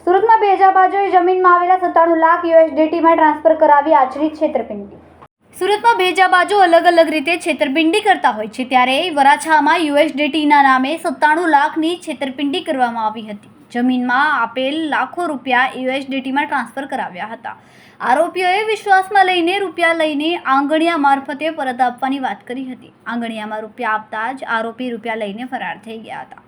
સુરતમાં ભેજાબાજોએ જમીનમાં આવેલા 97 લાખ યુએસડીટીમાં ટ્રાન્સફર કરાવી આચરી છેતરપિંડી। સુરતમાં ભેજાબાજો અલગ અલગ રીતે છેતરપિંડી કરતા હોય છે, ત્યારે વરાછામાં યુએસડીટીના નામે 97 લાખની છેતરપિંડી કરવામાં આવી હતી। જમીનમાં આપેલ લાખો રૂપિયા યુએસડીટીમાં ટ્રાન્સફર કરાવ્યા હતા। આરોપીઓએ વિશ્વાસમાં લઈને રૂપિયા લઈને આંગણિયા મારફતે પરત આપવાની વાત કરી હતી। આંગણિયામાં રૂપિયા આપતા જ આરોપી રૂપિયા લઈને ફરાર થઈ ગયા હતા।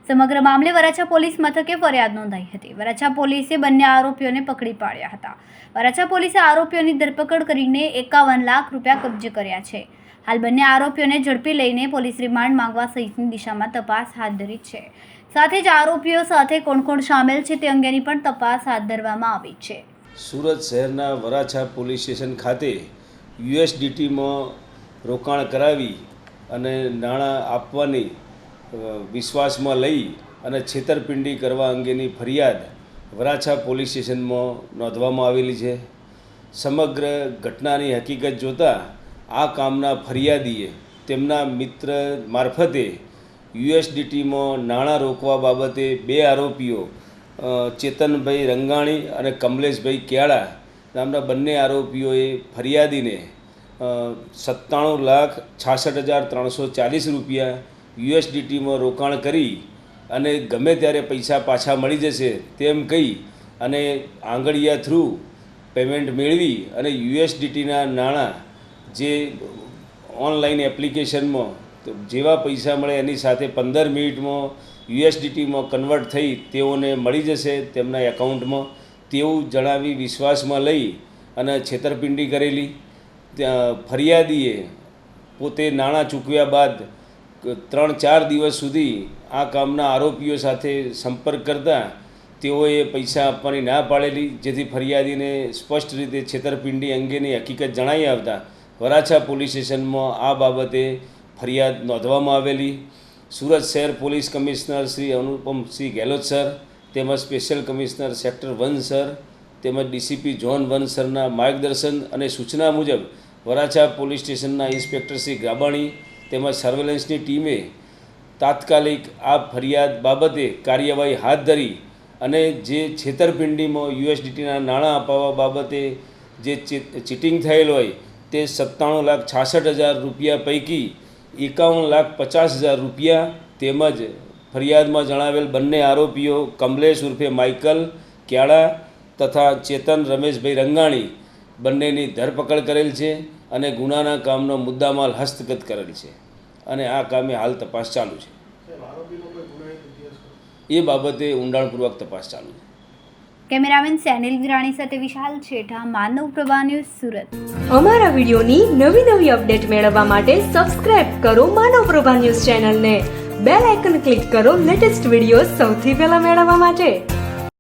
સમગ્ર મામલે વરાછા પોલીસ મથકે ફરિયાદ નોંધાઈ હતી। વરાછા પોલીસે બંને આરોપીઓને પકડી પાડ્યા હતા। વરાછા પોલીસે આરોપીઓની ધરપકડ કરીને 51 લાખ રૂપિયા કબજે કર્યા છે। હાલ બંને આરોપીઓને ઝડપી લઈને પોલીસ રિમાન્ડ માંગવા સહિતની દિશામાં તપાસ હાથ ધરી છે। સાથે જ આરોપીઓ સાથે કોણ કોણ સામેલ છે તે અંગેની પણ તપાસ હાથ ધરવામાં આવી છે। સુરત શહેરના વરાછા પોલીસ સ્ટેશન ખાતે યુએસડીટીમાં રોકાણ કરાવી અને નાણાં આપવાની વિશ્વાસમાં લઈ અને છેતરપિંડી કરવા અંગેની ફરિયાદ વરાછા પોલીસ સ્ટેશનમાં નોંધવામાં આવેલી છે। સમગ્ર ઘટનાની હકીકત જોતાં આ કામના ફરિયાદીએ તેમના મિત્ર મારફતે યુએસડીટીમાં નાણાં રોકવા બાબતે 2 આરોપીઓ ચેતનભાઈ રંગાણી અને કમલેશભાઈ કેળા નામના બંને આરોપીઓએ ફરિયાદીને 97,66,340 રૂપિયા યુએસડીટીમાં રોકાણ કરી અને ગમે ત્યારે પૈસા પાછા મળી જશે તેમ કહી અને આંગળીયા થ્રુ પેમેન્ટ મેળવી અને યુએસડીટીના નાણાં જે ઓનલાઈન એપ્લિકેશનમાં જેવા પૈસા મળે એની સાથે 15 મિનિટમાં યુએસડીટીમાં કન્વર્ટ થઈ તેઓને મળી જશે તેમના એકાઉન્ટમાં તેવું જણાવી વિશ્વાસમાં લઈ અને છેતરપિંડી કરેલી। ફરિયાદીએ પોતે નાણાં ચૂકવ્યા બાદ 3-4 દિવસ સુધી આ કામના આરોપીઓ સાથે સંપર્ક કરતા તેઓએ પૈસા આપવાની ના પાડેલી, જેથી ફરિયાદીને સ્પષ્ટ રીતે છેતરપિંડી અંગેની હકીકત જણાઈ આવતા વરાછા પોલીસ સ્ટેશનમાં આ બાબતે ફરિયાદ નોંધવામાં આવેલી। સુરત શહેર police commissioner Shri Anupamsinh Gehlot sir તેમજ સ્પેશિયલ કમિશનર સેક્ટર 1 સર તેમજ ડીસીપી ઝોન 1 સરના માર્ગદર્શન અને સૂચના મુજબ વરાછા પોલીસ સ્ટેશનના ઇન્સ્પેક્ટર શ્રી ગાબાણી તેમજ સર્વેલન્સની ટીમે તાત્કાલિક આ ફરિયાદ બાબતે કાર્યવાહી હાથ ધરી અને જે છેતરપિંડીમાં યુએસડીટીના નાણાં અપાવવા બાબતે જે ચીટિંગ થયેલ હોય તે 97,66,000 રૂપિયા પૈકી 51,50,000 રૂપિયા તેમજ ફરિયાદમાં જણાવેલ બંને આરોપીઓ કમલેશ ઉર્ફે માઇકલ કેળા તથા ચેતન રમેશભાઈ રંગાણી બંનેની ધરપકડ કરેલ છે અને ગુનાના કામનો મુદ્દામાલ હસ્તગત કરેલ છે અને આ કામે હાલ તપાસ ચાલુ છે। એ બાબતે ઊંડાણપૂર્વક તપાસ ચાલુ છે। કેમેરામેન સેનિલ વિરાણી સાથે વિશાલ છેઠા, માનવ પ્રભા ન્યૂઝ, સુરત। અમારા વિડીયોની નવી અપડેટ મેળવવા માટે સબસ્ક્રાઇબ કરો માનવ પ્રભા ન્યૂઝ ચેનલને, બેલ આઇકન ક્લિક કરો લેટેસ્ટ વિડીયો સૌથી પહેલા મેળવવા માટે।